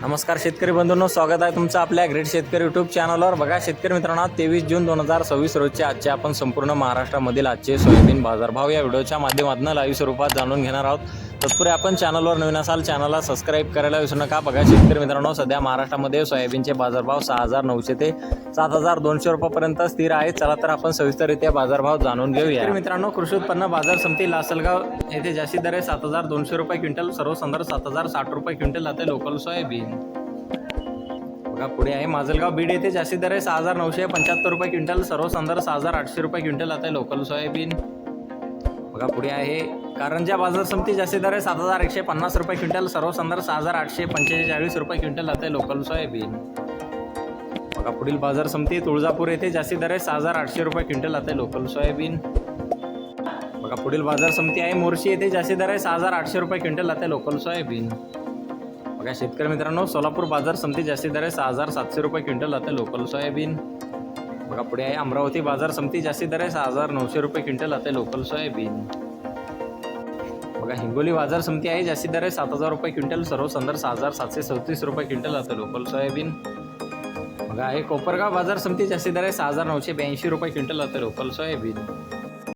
नमस्कार शेतकरी बंधूंनो, स्वागत आहे तुमचं आपल्या ग्रेट शेतकरी यूट्यूब चॅनलवर। बघा शेतकरी मित्रांनो, 23 जून 2026 रोजचे आजचे आपण संपूर्ण महाराष्ट्रामधील आजचे सोयाबीन बाजारभाव या व्हिडिओच्या माध्यमातून लाईव्ह स्वरूपात जाणून घेणार आहोत। तत्पूर्वी आपण चॅनलवर नवीन असाल चॅनलला सबस्क्राइब करायला विसरू नका। बघा शेतकरी मित्रांनो, सध्या महाराष्ट्रामध्ये सोयाबीनचे बाजारभाव 6,900 ते 7,200 रुपयापर्यंत स्थिर आहेत। चला तर आपण सविस्तररित्या बाजारभाव जाणून घेऊया। शेतकरी मित्रांनो, कृषी उत्पन्न बाजार समिती लासलगाव येथे जास्तीत दर 7,200 रुपये क्विंटल, सर्वसाधारण 7,060 रुपये क्विंटल जाते लोकल सोयाबीन। बघा पुढे आहे माजलगाव बीड येथे जास्तीत दर 6,975 रुपये क्विंटल, सर्वसाधारण 6,800 रुपये क्विंटल जाते लोकल सोयाबीन। बघा पुढे आहे कारंजा बाजार समिती जास्तीत दर 7,150 रुपये क्विंटल, सर्वसाधारण 6,845 रुपये क्विंटल जाते लोकल सोयाबीन। बघा पुढील बाजार समिती तुळजापूर येथे जास्तीत दर 6,800 रुपये क्विंटल जाते लोकल सोयाबीन। बघा पुढील बाजार समिती आहे मोर्शी येथे जास्तीत दर 6,800 रुपये क्विंटल जाते लोकल सोयाबीन। बघा शेतकरी मित्रांनो, सोलापूर बाजार समिती जास्तीत दर 6,700 रुपये क्विंटल जाते लोकल सोयाबीन। बघा पुढे आहे अमरावती बाजार समिती जास्तीत दर 6,900 रुपये क्विंटल जाते लोकल सोयाबीन। बघा हिंगोली बाजार समिती आहे जास्तीत दर 7,000 रुपये क्विंटल, सर्वसाधारण 6,734 रुपये क्विंटल जाते लोकल सोयाबीन। बघा आहे कोपरगाव बाजार समिती जास्तीत दर 6,982 रुपये क्विंटल जाते लोकल सोयाबीन।